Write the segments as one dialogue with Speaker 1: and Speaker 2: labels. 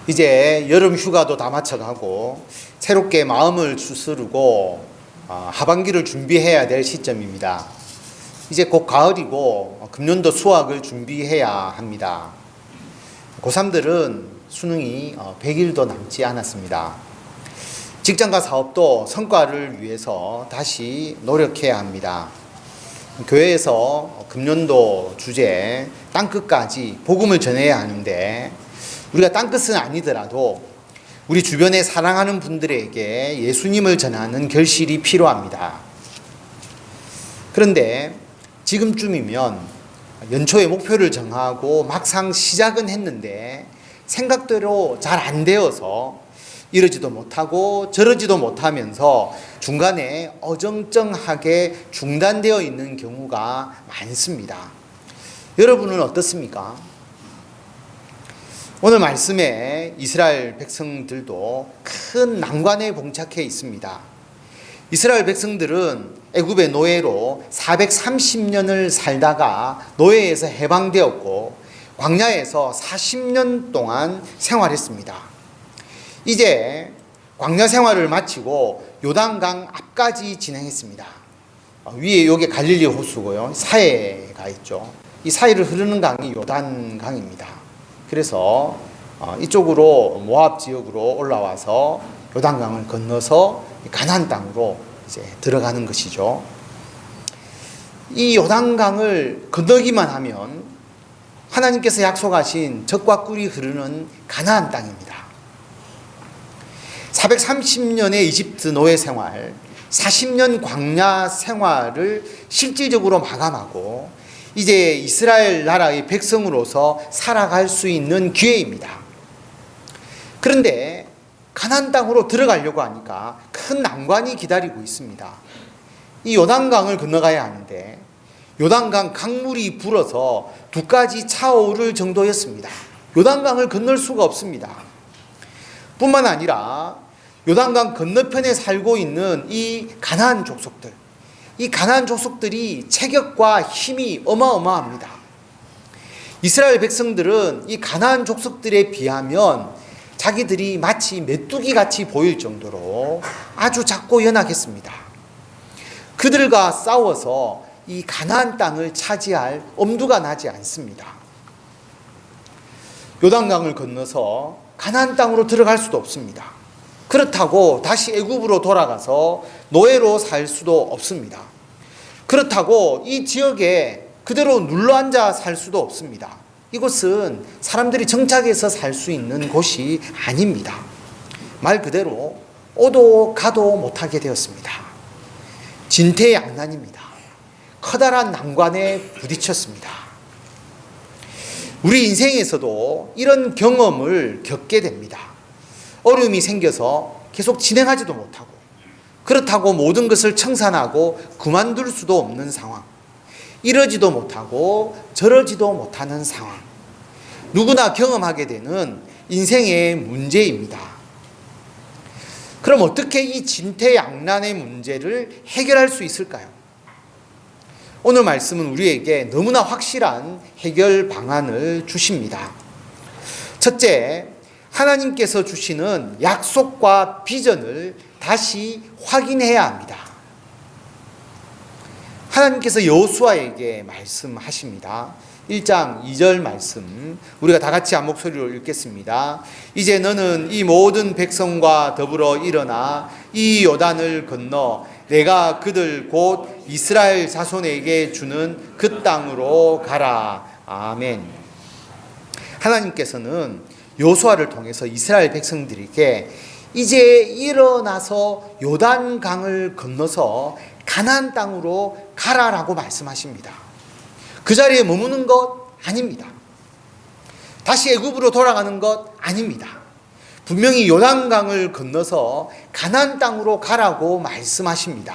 Speaker 1: 이제 여름 휴가도 다 마쳐가고 새롭게 마음을 추스르고 하반기를 준비해야 될 시점입니다. 이제 곧 가을이고 금년도 수학을 준비해야 합니다. 고3들은 수능이 100일도 남지 않았습니다. 직장과 사업도 성과를 위해서 다시 노력해야 합니다. 교회에서 금년도 주제 땅끝까지 복음을 전해야 하는데 우리가 땅끝은 아니더라도 우리 주변에 사랑하는 분들에게 예수님을 전하는 결실이 필요합니다. 그런데 지금쯤이면 연초에 목표를 정하고 막상 시작은 했는데 생각대로 잘 안 되어서 이러지도 못하고 저러지도 못하면서 중간에 어정쩡하게 중단되어 있는 경우가 많습니다. 여러분은 어떻습니까? 오늘 말씀에 이스라엘 백성들도 큰 난관에 봉착해 있습니다. 이스라엘 백성들은 애굽의 노예로 430년을 살다가 노예에서 해방되었고 광야에서 40년 동안 생활했습니다. 이제 광야 생활을 마치고 요단강 앞까지 진행했습니다. 위에 요게 갈릴리 호수고요. 사해가 있죠. 이 사해를 흐르는 강이 요단강입니다. 그래서 이쪽으로 모압 지역으로 올라와서 요단강을 건너서 가나안 땅으로 이제 들어가는 것이죠. 이 요단강을 건너기만 하면 하나님께서 약속하신 젖과 꿀이 흐르는 가나안 땅입니다. 430년의 이집트 노예 생활, 40년 광야 생활을 실질적으로 마감하고 이제 이스라엘 나라의 백성으로서 살아갈 수 있는 기회입니다. 그런데 가나안 땅으로 들어가려고 하니까 큰 난관이 기다리고 있습니다. 이 요단강을 건너가야 하는데 요단강 강물이 불어서 두 가지 차오를 정도였습니다. 요단강을 건널 수가 없습니다. 뿐만 아니라 요단강 건너편에 살고 있는 이 가나안 족속들, 이 가나안 족속들이 체격과 힘이 어마어마합니다. 이스라엘 백성들은 이 가나안 족속들에 비하면 자기들이 마치 메뚜기 같이 보일 정도로 아주 작고 연약했습니다. 그들과 싸워서 이 가나안 땅을 차지할 엄두가 나지 않습니다. 요단강을 건너서 가나안 땅으로 들어갈 수도 없습니다. 그렇다고 다시 애굽으로 돌아가서 노예로 살 수도 없습니다. 그렇다고 이 지역에 그대로 눌러앉아 살 수도 없습니다. 이곳은 사람들이 정착해서 살 수 있는 곳이 아닙니다. 말 그대로 오도 가도 못하게 되었습니다. 진퇴양난입니다. 커다란 난관에 부딪혔습니다. 우리 인생에서도 이런 경험을 겪게 됩니다. 어려움이 생겨서 계속 진행하지도 못하고 그렇다고 모든 것을 청산하고 그만둘 수도 없는 상황, 이러지도 못하고 저러지도 못하는 상황, 누구나 경험하게 되는 인생의 문제입니다. 그럼 어떻게 이 진퇴양난의 문제를 해결할 수 있을까요? 오늘 말씀은 우리에게 너무나 확실한 해결 방안을 주십니다. 첫째, 하나님께서 주시는 약속과 비전을 다시 확인해야 합니다. 하나님께서 여호수아에게 말씀하십니다. 1장 2절 말씀 우리가 다 같이 한 목소리로 읽겠습니다. 이제 너는 이 모든 백성과 더불어 일어나 이 요단을 건너 내가 그들 곧 이스라엘 자손에게 주는 그 땅으로 가라. 아멘. 하나님께서는 여호수아를 통해서 이스라엘 백성들에게 이제 일어나서 요단강을 건너서 가나안 땅으로 가라라고 말씀하십니다. 그 자리에 머무는 것 아닙니다. 다시 애굽으로 돌아가는 것 아닙니다. 분명히 요단강을 건너서 가나안 땅으로 가라고 말씀하십니다.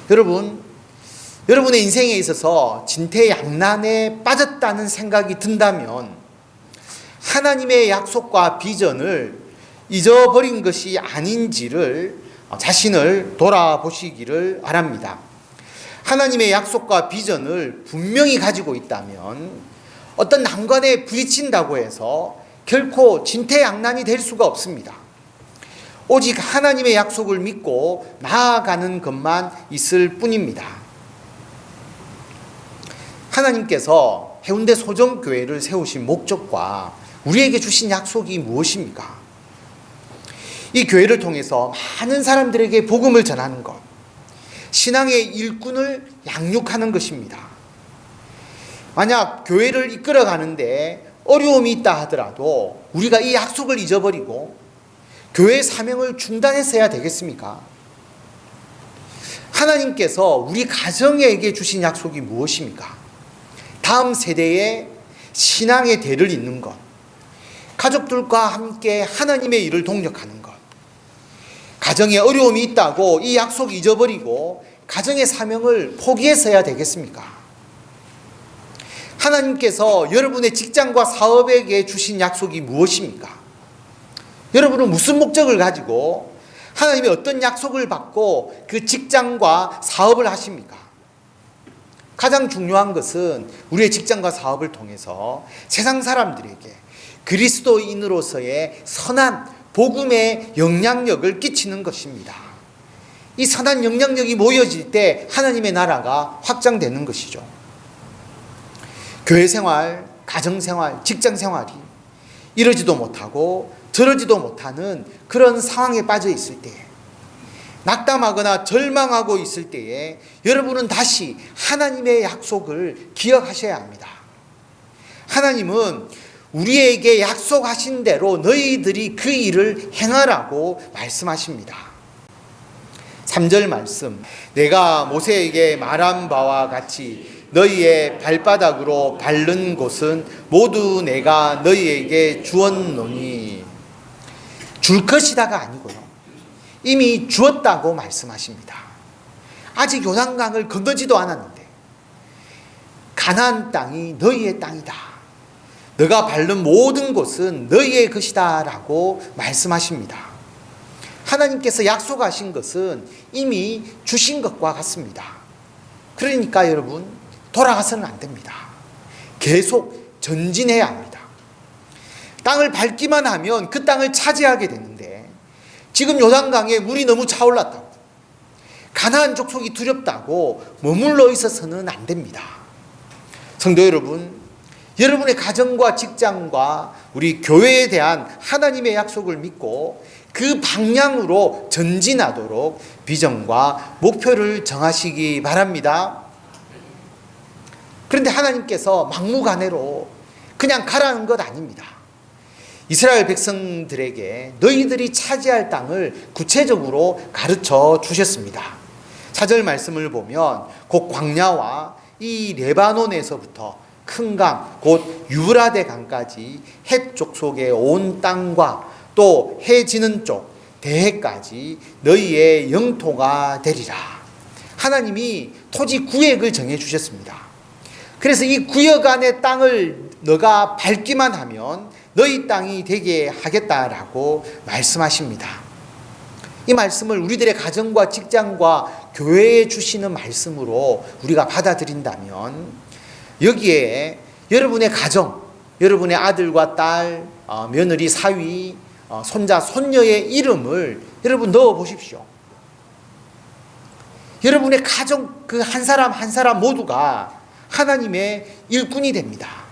Speaker 1: 여러분의 인생에 있어서 진퇴양난에 빠졌다는 생각이 든다면 하나님의 약속과 비전을 잊어버린 것이 아닌지를 자신을 돌아보시기를 바랍니다. 하나님의 약속과 비전을 분명히 가지고 있다면 어떤 난관에 부딪힌다고 해서 결코 진퇴양난이 될 수가 없습니다. 오직 하나님의 약속을 믿고 나아가는 것만 있을 뿐입니다. 하나님께서 해운대 소정교회를 세우신 목적과 우리에게 주신 약속이 무엇입니까? 이 교회를 통해서 많은 사람들에게 복음을 전하는 것, 신앙의 일꾼을 양육하는 것입니다. 만약 교회를 이끌어가는데 어려움이 있다 하더라도 우리가 이 약속을 잊어버리고 교회의 사명을 중단했어야 되겠습니까? 하나님께서 우리 가정에게 주신 약속이 무엇입니까? 다음 세대의 신앙의 대를 잇는 것, 가족들과 함께 하나님의 일을 동력하는 것, 가정에 어려움이 있다고 이 약속 잊어버리고 가정의 사명을 포기했어야 되겠습니까? 하나님께서 여러분의 직장과 사업에게 주신 약속이 무엇입니까? 여러분은 무슨 목적을 가지고 하나님의 어떤 약속을 받고 그 직장과 사업을 하십니까? 가장 중요한 것은 우리의 직장과 사업을 통해서 세상 사람들에게 그리스도인으로서의 선한 복음의 영향력을 끼치는 것입니다. 이 선한 영향력이 모여질 때 하나님의 나라가 확장되는 것이죠. 교회 생활, 가정 생활, 직장 생활이 이러지도 못하고 저러지도 못하는 그런 상황에 빠져 있을 때, 낙담하거나 절망하고 있을 때에 여러분은 다시 하나님의 약속을 기억하셔야 합니다. 하나님은 우리에게 약속하신 대로 너희들이 그 일을 행하라고 말씀하십니다. 3절 말씀, 내가 모세에게 말한 바와 같이 너희의 발바닥으로 밟는 곳은 모두 내가 너희에게 주었노니, 줄 것이다가 아니고요, 이미 주었다고 말씀하십니다. 아직 요단강을 건너지도 않았는데 가나안 땅이 너희의 땅이다, 너가 밟는 모든 곳은 너희의 것이다 라고 말씀하십니다. 하나님께서 약속하신 것은 이미 주신 것과 같습니다. 그러니까 여러분, 돌아가서는 안 됩니다. 계속 전진해야 합니다. 땅을 밟기만 하면 그 땅을 차지하게 되는데, 지금 요단강에 물이 너무 차올랐다고, 가나안 족속이 두렵다고 머물러 있어서는 안 됩니다. 성도 여러분, 여러분의 가정과 직장과 우리 교회에 대한 하나님의 약속을 믿고 그 방향으로 전진하도록 비전과 목표를 정하시기 바랍니다. 그런데 하나님께서 막무가내로 그냥 가라는 것 아닙니다. 이스라엘 백성들에게 너희들이 차지할 땅을 구체적으로 가르쳐 주셨습니다. 4절 말씀을 보면 곧 광야와 이 레바논에서부터 큰 강, 곧 유브라데 강까지 헷 족속의 온 땅과 또 해 지는 쪽 대해까지 너희의 영토가 되리라. 하나님이 토지 구역을 정해 주셨습니다. 그래서 이 구역 안의 땅을 너가 밟기만 하면 너희 땅이 되게 하겠다라고 말씀하십니다. 이 말씀을 우리들의 가정과 직장과 교회에 주시는 말씀으로 우리가 받아들인다면, 여기에 여러분의 가정, 여러분의 아들과 딸, 며느리, 사위, 손자, 손녀의 이름을 여러분 넣어 보십시오. 여러분의 가정 그 한 사람 한 사람 모두가 하나님의 일꾼이 됩니다.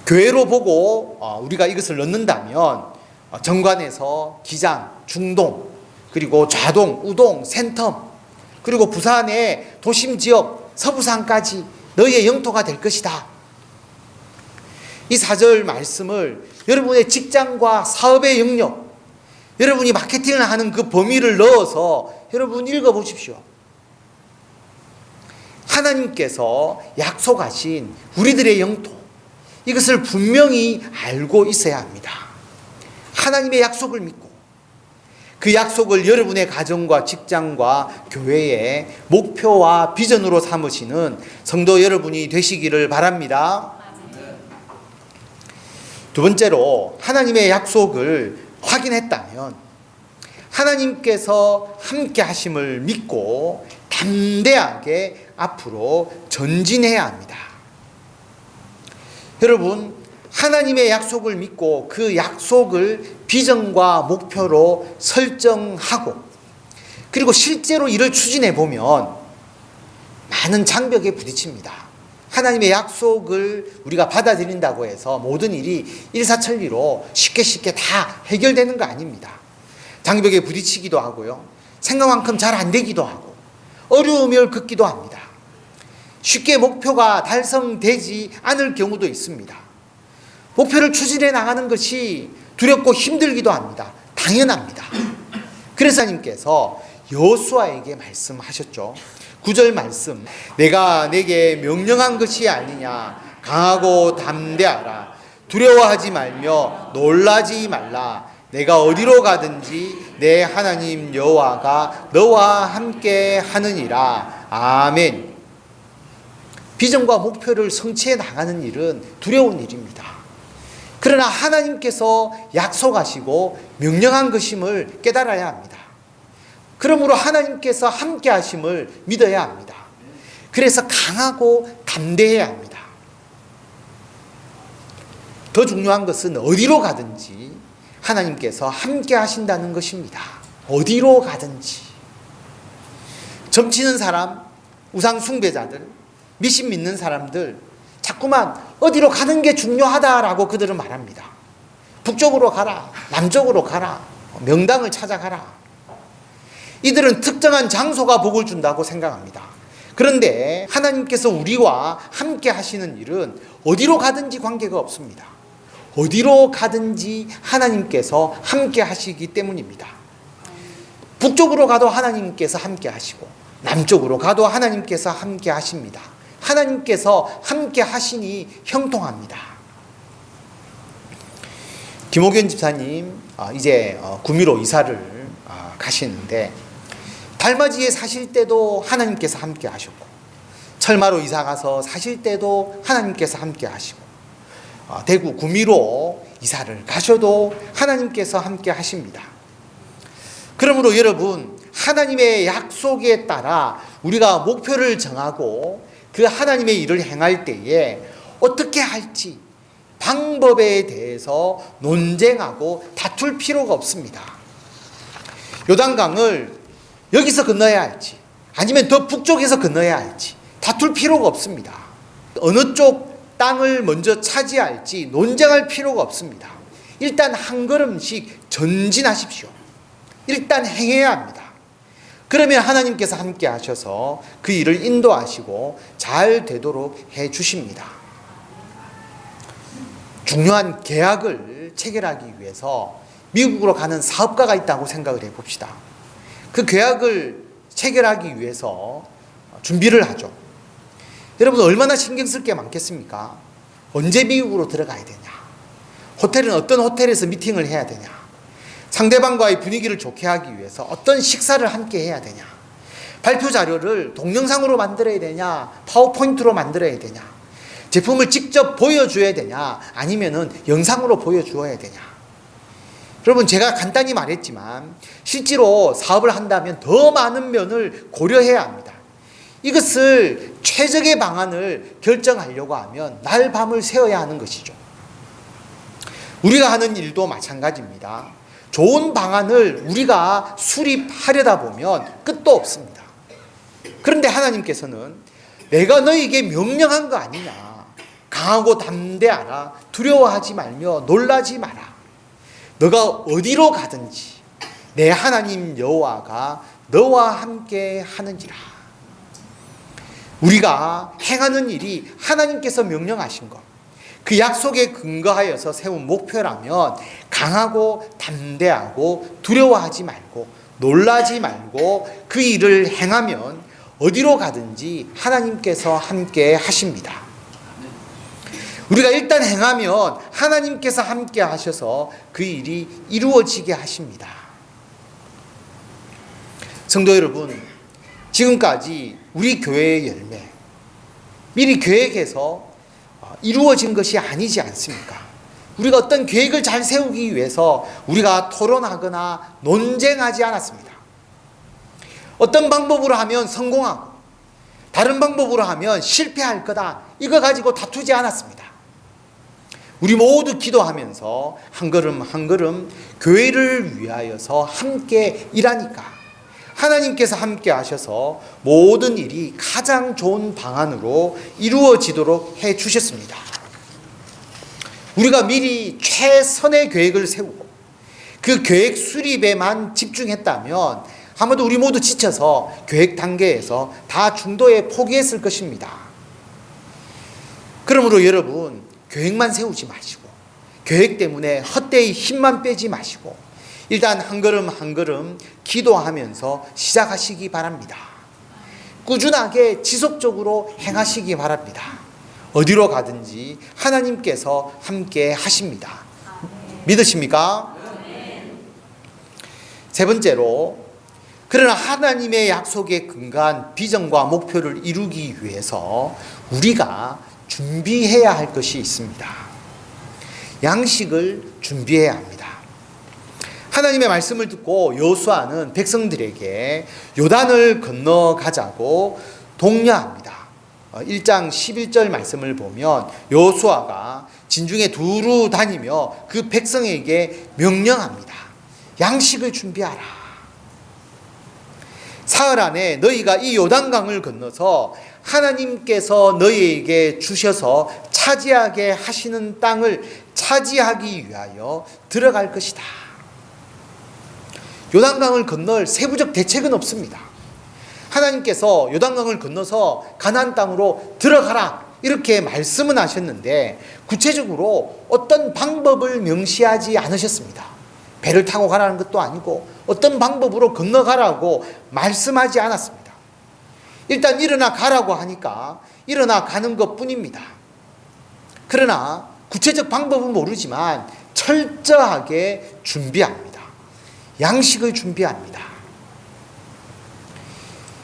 Speaker 1: 교회로 보고 우리가 이것을 넣는다면 정관에서 기장, 중동, 그리고 좌동, 우동, 센텀, 그리고 부산의 도심 지역 서부산까지 너희의 영토가 될 것이다. 이 4절 말씀을 여러분의 직장과 사업의 영역, 여러분이 마케팅을 하는 그 범위를 넣어서 여러분 읽어보십시오. 하나님께서 약속하신 우리들의 영토, 이것을 분명히 알고 있어야 합니다. 하나님의 약속을 믿고 그 약속을 여러분의 가정과 직장과 교회의 목표와 비전으로 삼으시는 성도 여러분이 되시기를 바랍니다. 두 번째로, 하나님의 약속을 확인했다면 하나님께서 함께 하심을 믿고 담대하게 앞으로 전진해야 합니다. 여러분, 하나님의 약속을 믿고 그 약속을 비전과 목표로 설정하고 그리고 실제로 이를 추진해 보면 많은 장벽에 부딪힙니다. 하나님의 약속을 우리가 받아들인다고 해서 모든 일이 일사천리로 쉽게 다 해결되는 거 아닙니다. 장벽에 부딪히기도 하고요. 생각만큼 잘 안 되기도 하고 어려움을 겪기도 합니다. 쉽게 목표가 달성되지 않을 경우도 있습니다. 목표를 추진해 나가는 것이 두렵고 힘들기도 합니다. 당연합니다. 그래서 하나님께서 여호수아에게 말씀하셨죠. 9절 말씀, 내가 내게 명령한 것이 아니냐. 강하고 담대하라. 두려워하지 말며 놀라지 말라. 내가 어디로 가든지 내 하나님 여호와가 너와 함께 하느니라. 아멘. 비전과 목표를 성취해 나가는 일은 두려운 일입니다. 그러나 하나님께서 약속하시고 명령한 것임을 깨달아야 합니다. 그러므로 하나님께서 함께 하심을 믿어야 합니다. 그래서 강하고 담대해야 합니다. 더 중요한 것은 어디로 가든지 하나님께서 함께 하신다는 것입니다. 어디로 가든지. 점치는 사람, 우상 숭배자들, 미신 믿는 사람들 자꾸만 어디로 가는 게 중요하다라고 그들은 말합니다. 북쪽으로 가라, 남쪽으로 가라, 명당을 찾아가라. 이들은 특정한 장소가 복을 준다고 생각합니다. 그런데 하나님께서 우리와 함께 하시는 일은 어디로 가든지 관계가 없습니다. 어디로 가든지 하나님께서 함께 하시기 때문입니다. 북쪽으로 가도 하나님께서 함께 하시고 남쪽으로 가도 하나님께서 함께 하십니다. 하나님께서 함께 하시니 형통합니다. 김옥현 집사님 이제 구미로 이사를 가시는데 달맞이에 사실 때도 하나님께서 함께 하셨고 철마로 이사 가서 사실 때도 하나님께서 함께 하시고 대구 구미로 이사를 가셔도 하나님께서 함께 하십니다. 그러므로 여러분, 하나님의 약속에 따라 우리가 목표를 정하고 그 하나님의 일을 행할 때에 어떻게 할지 방법에 대해서 논쟁하고 다툴 필요가 없습니다. 요단강을 여기서 건너야 할지 아니면 더 북쪽에서 건너야 할지 다툴 필요가 없습니다. 어느 쪽 땅을 먼저 차지할지 논쟁할 필요가 없습니다. 일단 한 걸음씩 전진하십시오. 일단 행해야 합니다. 그러면 하나님께서 함께 하셔서 그 일을 인도하시고 잘 되도록 해 주십니다. 중요한 계약을 체결하기 위해서 미국으로 가는 사업가가 있다고 생각을 해봅시다. 그 계약을 체결하기 위해서 준비를 하죠. 여러분 얼마나 신경 쓸 게 많겠습니까? 언제 미국으로 들어가야 되냐? 호텔은 어떤 호텔에서 미팅을 해야 되냐? 상대방과의 분위기를 좋게 하기 위해서 어떤 식사를 함께 해야 되냐? 발표 자료를 동영상으로 만들어야 되냐? 파워포인트로 만들어야 되냐? 제품을 직접 보여줘야 되냐? 아니면은 영상으로 보여주어야 되냐? 여러분 제가 간단히 말했지만 실제로 사업을 한다면 더 많은 면을 고려해야 합니다. 이것을 최적의 방안을 결정하려고 하면 날 밤을 새워야 하는 것이죠. 우리가 하는 일도 마찬가지입니다. 좋은 방안을 우리가 수립하려다 보면 끝도 없습니다. 그런데 하나님께서는 내가 너에게 명령한 거 아니냐. 강하고 담대하라. 두려워하지 말며 놀라지 마라. 너가 어디로 가든지 내 하나님 여호와가 너와 함께 하는지라. 우리가 행하는 일이 하나님께서 명령하신 것, 그 약속에 근거하여서 세운 목표라면 강하고 담대하고 두려워하지 말고 놀라지 말고 그 일을 행하면 어디로 가든지 하나님께서 함께 하십니다. 우리가 일단 행하면 하나님께서 함께 하셔서 그 일이 이루어지게 하십니다. 성도 여러분, 지금까지 우리 교회의 열매, 미리 계획해서 이루어진 것이 아니지 않습니까? 우리가 어떤 계획을 잘 세우기 위해서 우리가 토론하거나 논쟁하지 않았습니다. 어떤 방법으로 하면 성공하고 다른 방법으로 하면 실패할 거다. 이거 가지고 다투지 않았습니다. 우리 모두 기도하면서 한 걸음 한 걸음 교회를 위하여서 함께 일하니까 하나님께서 함께 하셔서 모든 일이 가장 좋은 방안으로 이루어지도록 해 주셨습니다. 우리가 미리 최선의 계획을 세우고 그 계획 수립에만 집중했다면 아마도 우리 모두 지쳐서 계획 단계에서 다 중도에 포기했을 것입니다. 그러므로 여러분, 계획만 세우지 마시고 계획 때문에 헛되이 힘만 빼지 마시고 일단 한 걸음 한 걸음 기도하면서 시작하시기 바랍니다. 꾸준하게 지속적으로 행하시기 바랍니다. 어디로 가든지 하나님께서 함께 하십니다. 믿으십니까? 세 번째로, 그러나 하나님의 약속에 근거한 비전과 목표를 이루기 위해서 우리가 준비해야 할 것이 있습니다. 양식을 준비해야 합니다. 하나님의 말씀을 듣고 여호수아는 백성들에게 요단을 건너가자고 독려합니다. 1장 11절 말씀을 보면 여호수아가 진중에 두루 다니며 그 백성에게 명령합니다. 양식을 준비하라. 사흘 안에 너희가 이 요단강을 건너서 하나님께서 너희에게 주셔서 차지하게 하시는 땅을 차지하기 위하여 들어갈 것이다. 요단강을 건널 세부적 대책은 없습니다. 하나님께서 요단강을 건너서 가나안 땅으로 들어가라 이렇게 말씀은 하셨는데 구체적으로 어떤 방법을 명시하지 않으셨습니다. 배를 타고 가라는 것도 아니고 어떤 방법으로 건너가라고 말씀하지 않았습니다. 일단 일어나 가라고 하니까 일어나 가는 것뿐입니다. 그러나 구체적 방법은 모르지만 철저하게 준비합니다. 양식을 준비합니다.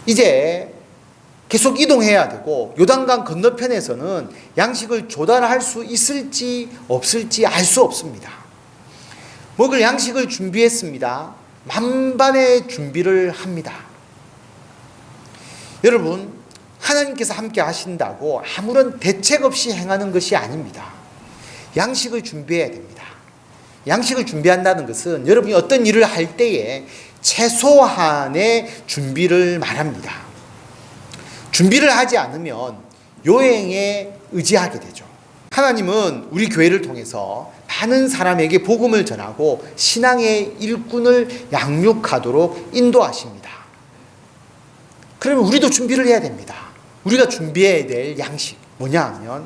Speaker 1: 이제 계속 이동해야 되고 요단강 건너편에서는 양식을 조달할 수 있을지 없을지 알 수 없습니다. 먹을 양식을 준비했습니다. 만반의 준비를 합니다. 여러분, 하나님께서 함께 하신다고 아무런 대책 없이 행하는 것이 아닙니다. 양식을 준비해야 됩니다. 양식을 준비한다는 것은 여러분이 어떤 일을 할 때에 최소한의 준비를 말합니다. 준비를 하지 않으면 요행에 의지하게 되죠. 하나님은 우리 교회를 통해서 많은 사람에게 복음을 전하고 신앙의 일꾼을 양육하도록 인도하십니다. 그러면 우리도 준비를 해야 됩니다. 우리가 준비해야 될 양식 뭐냐 하면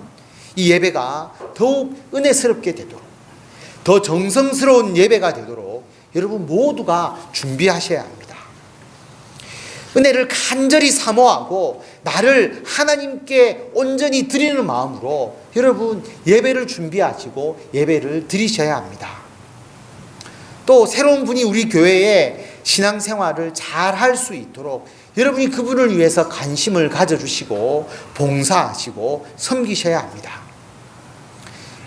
Speaker 1: 이 예배가 더욱 은혜스럽게 되도록 더 정성스러운 예배가 되도록 여러분 모두가 준비하셔야 합니다. 은혜를 간절히 사모하고 나를 하나님께 온전히 드리는 마음으로 여러분 예배를 준비하시고 예배를 드리셔야 합니다. 또 새로운 분이 우리 교회에 신앙생활을 잘 할 수 있도록 여러분이 그분을 위해서 관심을 가져주시고 봉사하시고 섬기셔야 합니다.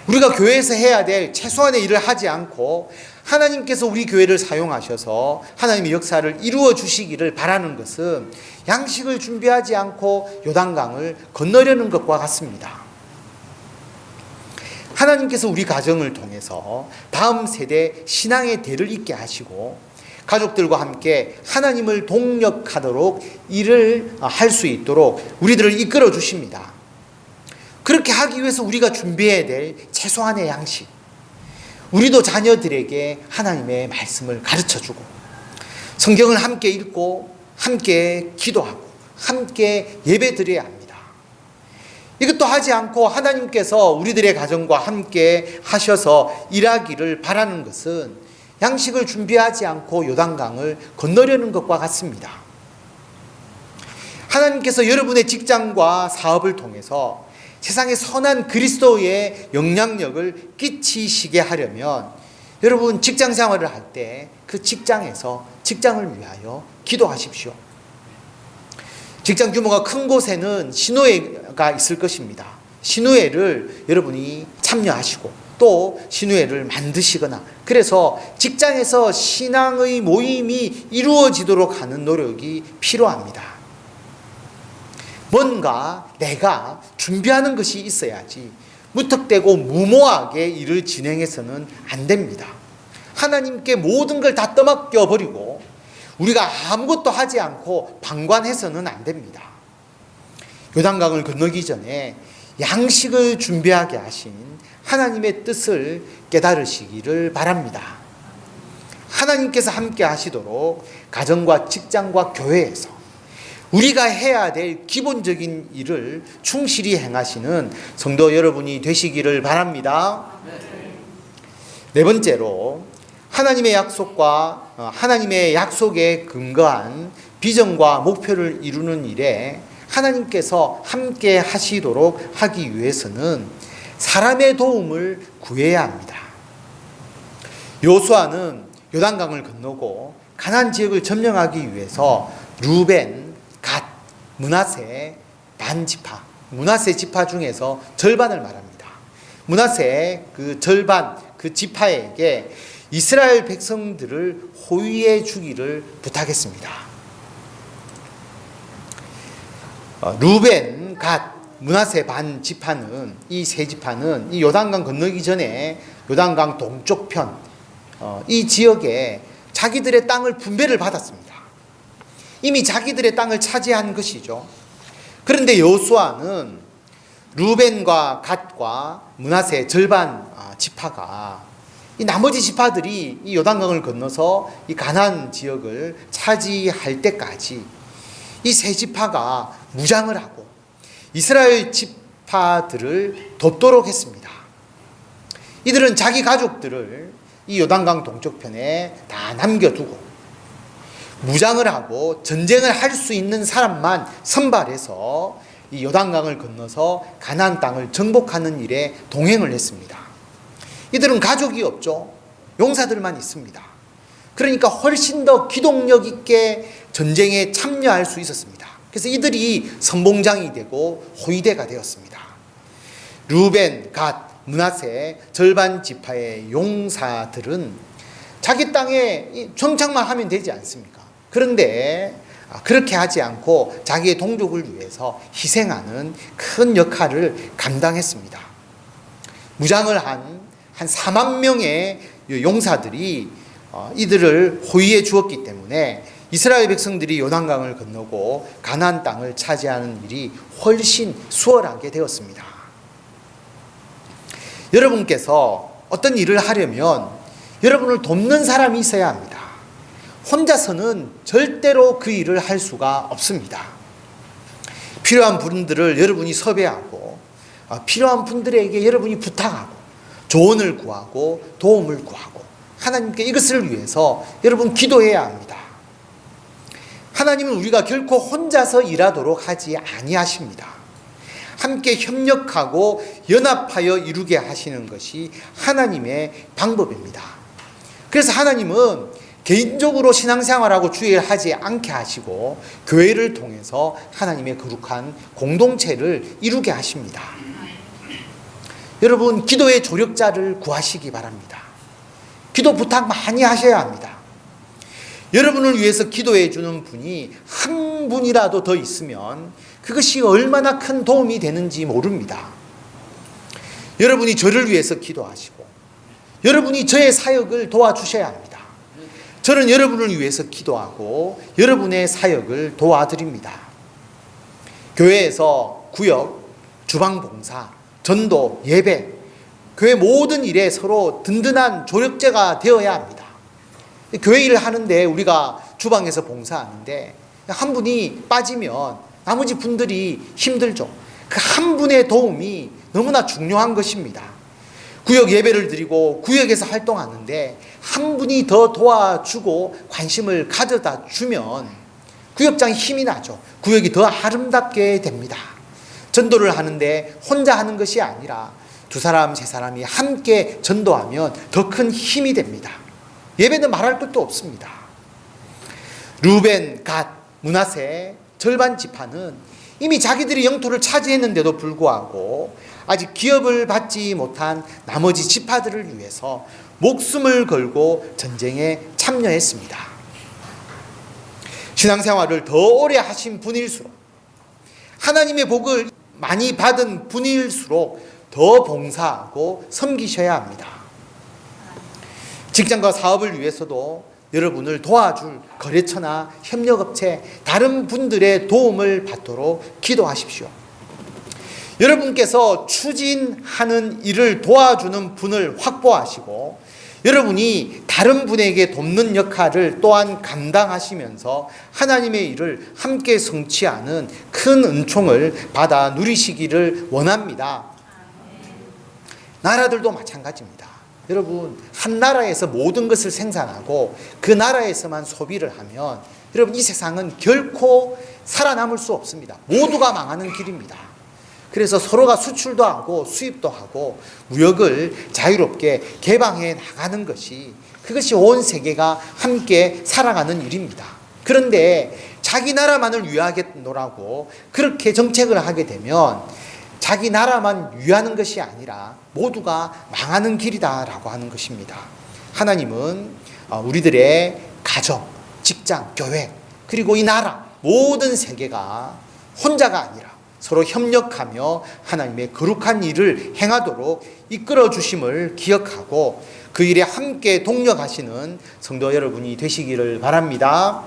Speaker 1: 우리가 교회에서 해야 될 최소한의 일을 하지 않고 하나님께서 우리 교회를 사용하셔서 하나님의 역사를 이루어 주시기를 바라는 것은 양식을 준비하지 않고 요단강을 건너려는 것과 같습니다. 하나님께서 우리 가정을 통해서 다음 세대 신앙의 대를 잇게 하시고 가족들과 함께 하나님을 동력하도록 일을 할 수 있도록 우리들을 이끌어 주십니다. 그렇게 하기 위해서 우리가 준비해야 될 최소한의 양식, 우리도 자녀들에게 하나님의 말씀을 가르쳐주고 성경을 함께 읽고 함께 기도하고 함께 예배드려야 합니다. 이것도 하지 않고 하나님께서 우리들의 가정과 함께 하셔서 일하기를 바라는 것은 양식을 준비하지 않고 요단강을 건너려는 것과 같습니다. 하나님께서 여러분의 직장과 사업을 통해서 세상에 선한 그리스도의 영향력을 끼치시게 하려면 여러분 직장 생활을 할 때 그 직장에서 직장을 위하여 기도하십시오. 직장 규모가 큰 곳에는 신우회가 있을 것입니다. 신우회를 여러분이 참여하시고 또 신우회를 만드시거나 그래서 직장에서 신앙의 모임이 이루어지도록 하는 노력이 필요합니다. 뭔가 내가 준비하는 것이 있어야지 무턱대고 무모하게 일을 진행해서는 안 됩니다. 하나님께 모든 걸 다 떠맡겨 버리고 우리가 아무것도 하지 않고 방관해서는 안 됩니다. 요단강을 건너기 전에 양식을 준비하게 하신 하나님의 뜻을 깨달으시기를 바랍니다. 하나님께서 함께 하시도록 가정과 직장과 교회에서 우리가 해야 될 기본적인 일을 충실히 행하시는 성도 여러분이 되시기를 바랍니다. 네 번째로 하나님의 약속에 근거한 비전과 목표를 이루는 일에 하나님께서 함께 하시도록 하기 위해서는 사람의 도움을 구해야 합니다. 여호수아는 요단강을 건너고 가나안 지역을 점령하기 위해서 루벤, 갓, 므낫세 반지파, 므낫세 지파 중에서 절반을 말합니다. 므낫세 그 절반 그 지파에게 이스라엘 백성들을 호위해 주기를 부탁했습니다. 루벤, 갓, 므낫세 반 지파는 이 세 지파는 이 요단강 건너기 전에 요단강 동쪽 편 이 지역에 자기들의 땅을 분배를 받았습니다. 이미 자기들의 땅을 차지한 것이죠. 그런데 여호수아는 루벤과 갓과 므낫세 절반 지파가 이 나머지 지파들이 이 요단강을 건너서 이 가나안 지역을 차지할 때까지 이 세 지파가 무장을 하고 이스라엘 지파들을 돕도록 했습니다. 이들은 자기 가족들을 이 요단강 동쪽편에 다 남겨두고 무장을 하고 전쟁을 할 수 있는 사람만 선발해서 이 요단강을 건너서 가나안 땅을 정복하는 일에 동행을 했습니다. 이들은 가족이 없죠. 용사들만 있습니다. 그러니까 훨씬 더 기동력 있게 전쟁에 참여할 수 있었습니다. 그래서 이들이 선봉장이 되고 호위대가 되었습니다. 루벤, 갓, 므낫세 절반 지파의 용사들은 자기 땅에 정착만 하면 되지 않습니까? 그런데 그렇게 하지 않고 자기의 동족을 위해서 희생하는 큰 역할을 감당했습니다. 무장을 한 4만 명의 용사들이 이들을 호위해 주었기 때문에 이스라엘 백성들이 요단강을 건너고 가나안 땅을 차지하는 일이 훨씬 수월하게 되었습니다. 여러분께서 어떤 일을 하려면 여러분을 돕는 사람이 있어야 합니다. 혼자서는 절대로 그 일을 할 수가 없습니다. 필요한 분들을 여러분이 섭외하고 필요한 분들에게 여러분이 부탁하고 조언을 구하고 도움을 구하고 하나님께 이것을 위해서 여러분 기도해야 합니다. 하나님은 우리가 결코 혼자서 일하도록 하지 아니하십니다. 함께 협력하고 연합하여 이루게 하시는 것이 하나님의 방법입니다. 그래서 하나님은 개인적으로 신앙생활하고 주의하지 않게 하시고 교회를 통해서 하나님의 거룩한 공동체를 이루게 하십니다. 여러분, 기도의 조력자를 구하시기 바랍니다. 기도 부탁 많이 하셔야 합니다. 여러분을 위해서 기도해 주는 분이 한 분이라도 더 있으면 그것이 얼마나 큰 도움이 되는지 모릅니다. 여러분이 저를 위해서 기도하시고 여러분이 저의 사역을 도와주셔야 합니다. 저는 여러분을 위해서 기도하고 여러분의 사역을 도와드립니다. 교회에서 구역, 주방봉사, 전도, 예배, 교회 모든 일에 서로 든든한 조력제가 되어야 합니다. 교회 일을 하는데 우리가 주방에서 봉사하는데 한 분이 빠지면 나머지 분들이 힘들죠. 그 한 분의 도움이 너무나 중요한 것입니다. 구역 예배를 드리고 구역에서 활동하는데 한 분이 더 도와주고 관심을 가져다 주면 구역장이 힘이 나죠. 구역이 더 아름답게 됩니다. 전도를 하는데 혼자 하는 것이 아니라 두 사람, 세 사람이 함께 전도하면 더 큰 힘이 됩니다. 예배는 말할 것도 없습니다. 루벤, 갓, 므낫세 절반 지파는 이미 자기들이 영토를 차지했는데도 불구하고 아직 기업을 받지 못한 나머지 지파들을 위해서 목숨을 걸고 전쟁에 참여했습니다. 신앙생활을 더 오래 하신 분일수록 하나님의 복을 많이 받은 분일수록 더 봉사하고 섬기셔야 합니다. 직장과 사업을 위해서도 여러분을 도와줄 거래처나 협력업체, 다른 분들의 도움을 받도록 기도하십시오. 여러분께서 추진하는 일을 도와주는 분을 확보하시고 여러분이 다른 분에게 돕는 역할을 또한 감당하시면서 하나님의 일을 함께 성취하는 큰 은총을 받아 누리시기를 원합니다. 나라들도 마찬가지입니다. 여러분, 한 나라에서 모든 것을 생산하고 그 나라에서만 소비를 하면 여러분, 이 세상은 결코 살아남을 수 없습니다. 모두가 망하는 길입니다. 그래서 서로가 수출도 하고 수입도 하고 무역을 자유롭게 개방해 나가는 것이, 그것이 온 세계가 함께 살아가는 일입니다. 그런데 자기 나라만을 위하겠노라고 그렇게 정책을 하게 되면 자기 나라만 위하는 것이 아니라 모두가 망하는 길이다라고 하는 것입니다. 하나님은 우리들의 가정, 직장, 교회, 그리고 이 나라 모든 세계가 혼자가 아니라 서로 협력하며 하나님의 거룩한 일을 행하도록 이끌어 주심을 기억하고 그 일에 함께 동력하시는 성도 여러분이 되시기를 바랍니다.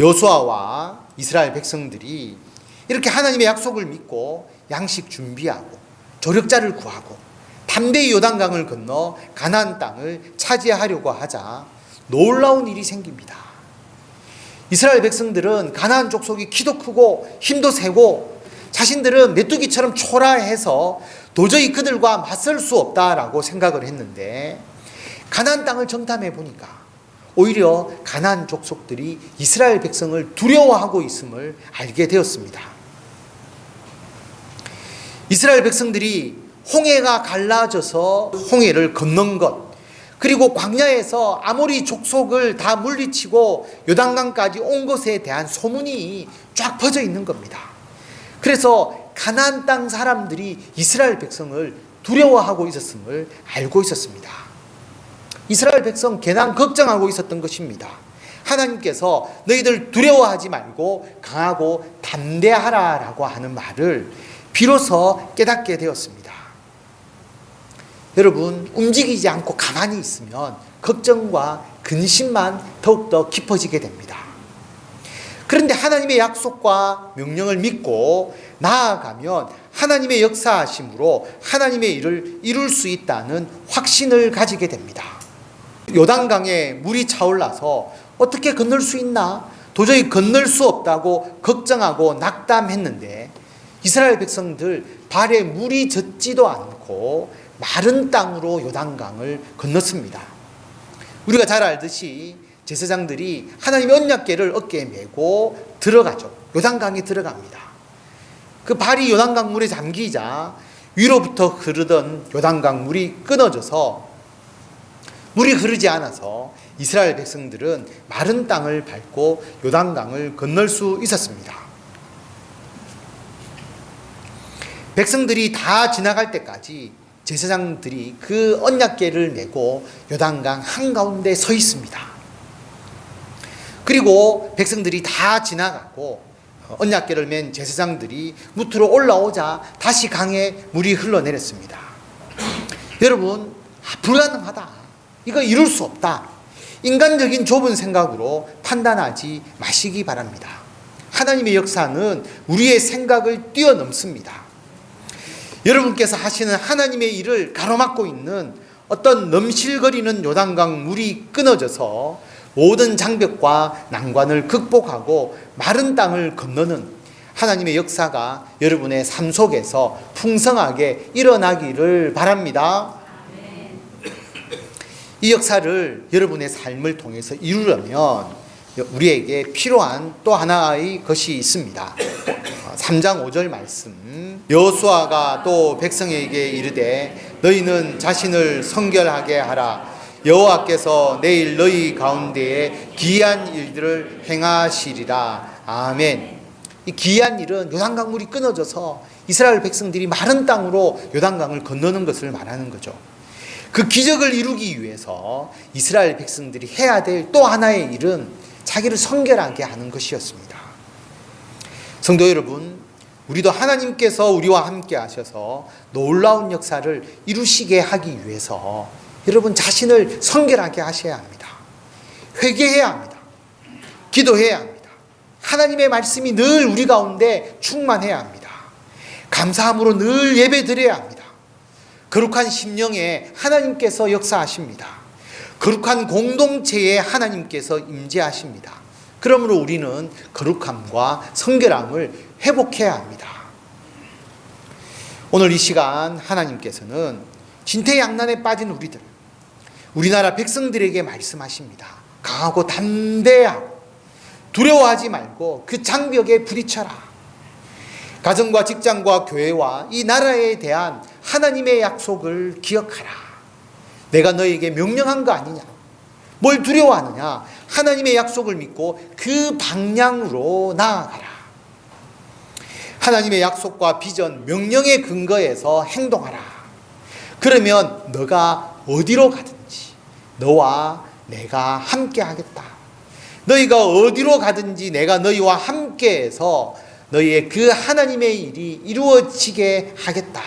Speaker 1: 여호수아와 이스라엘 백성들이 이렇게 하나님의 약속을 믿고 양식 준비하고 조력자를 구하고 담대히 요단강을 건너 가나안 땅을 차지하려고 하자 놀라운 일이 생깁니다. 이스라엘 백성들은 가나안 족속이 키도 크고 힘도 세고 자신들은 메뚜기처럼 초라해서 도저히 그들과 맞설 수 없다라고 생각을 했는데 가나안 땅을 정탐해 보니까 오히려 가나안 족속들이 이스라엘 백성을 두려워하고 있음을 알게 되었습니다. 이스라엘 백성들이 홍해가 갈라져서 홍해를 건넌 것, 그리고 광야에서 아모리 족속을 다 물리치고 요단강까지 온 것에 대한 소문이 쫙 퍼져 있는 겁니다. 그래서 가나안 땅 사람들이 이스라엘 백성을 두려워하고 있었음을 알고 있었습니다. 이스라엘 백성 괜한 걱정하고 있었던 것입니다. 하나님께서 너희들 두려워하지 말고 강하고 담대하라라고 하는 말을 비로소 깨닫게 되었습니다. 여러분, 움직이지 않고 가만히 있으면 걱정과 근심만 더욱더 깊어지게 됩니다. 그런데 하나님의 약속과 명령을 믿고 나아가면 하나님의 역사하심으로 하나님의 일을 이룰 수 있다는 확신을 가지게 됩니다. 요단강에 물이 차올라서 어떻게 건널 수 있나? 도저히 건널 수 없다고 걱정하고 낙담했는데 이스라엘 백성들 발에 물이 젖지도 않고 마른 땅으로 요단강을 건넜습니다. 우리가 잘 알듯이 제사장들이 하나님의 언약궤를 어깨에 메고 들어가죠. 요단강에 들어갑니다. 그 발이 요단강 물에 잠기자 위로부터 흐르던 요단강 물이 끊어져서 물이 흐르지 않아서 이스라엘 백성들은 마른 땅을 밟고 요단강을 건널 수 있었습니다. 백성들이 다 지나갈 때까지 제사장들이 그 언약궤를 메고 요단강 한가운데 서 있습니다. 그리고 백성들이 다 지나가고 언약궤를 맨 제사장들이 무트로 올라오자 다시 강에 물이 흘러내렸습니다. 여러분, 불가능하다, 이거 이룰 수 없다, 인간적인 좁은 생각으로 판단하지 마시기 바랍니다. 하나님의 역사는 우리의 생각을 뛰어넘습니다. 여러분께서 하시는 하나님의 일을 가로막고 있는 어떤 넘실거리는 요단강 물이 끊어져서 모든 장벽과 난관을 극복하고 마른 땅을 건너는 하나님의 역사가 여러분의 삶 속에서 풍성하게 일어나기를 바랍니다. 이 역사를 여러분의 삶을 통해서 이루려면 우리에게 필요한 또 하나의 것이 있습니다. 3장 5절 말씀, 여호수아가 또 백성에게 이르되 너희는 자신을 성결하게 하라. 여호와께서 내일 너희 가운데에 기이한 일들을 행하시리라. 아멘. 이 기이한 일은 요단강 물이 끊어져서 이스라엘 백성들이 마른 땅으로 요단강을 건너는 것을 말하는 거죠. 그 기적을 이루기 위해서 이스라엘 백성들이 해야 될 또 하나의 일은 자기를 성결하게 하는 것이었습니다. 성도 여러분, 우리도 하나님께서 우리와 함께 하셔서 놀라운 역사를 이루시게 하기 위해서 여러분 자신을 성결하게 하셔야 합니다. 회개해야 합니다. 기도해야 합니다. 하나님의 말씀이 늘 우리 가운데 충만해야 합니다. 감사함으로 늘 예배 드려야 합니다. 거룩한 심령에 하나님께서 역사하십니다. 거룩한 공동체에 하나님께서 임재하십니다. 그러므로 우리는 거룩함과 성결함을 회복해야 합니다. 오늘 이 시간 하나님께서는 진퇴양난에 빠진 우리나라 백성들에게 말씀하십니다. 강하고 담대하고 두려워하지 말고 그 장벽에 부딪혀라. 가정과 직장과 교회와 이 나라에 대한 하나님의 약속을 기억하라. 내가 너에게 명령한 거 아니냐? 뭘 두려워하느냐? 하나님의 약속을 믿고 그 방향으로 나아가라. 하나님의 약속과 비전, 명령의 근거에서 행동하라. 그러면 너가 어디로 가든지 너와 내가 함께 하겠다. 너희가 어디로 가든지 내가 너희와 함께해서 너희의 그 하나님의 일이 이루어지게 하겠다.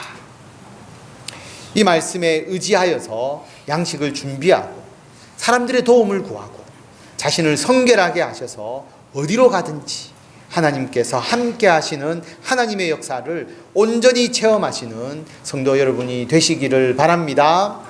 Speaker 1: 이 말씀에 의지하여서 양식을 준비하고 사람들의 도움을 구하고 자신을 성결하게 하셔서 어디로 가든지 하나님께서 함께 하시는 하나님의 역사를 온전히 체험하시는 성도 여러분이 되시기를 바랍니다.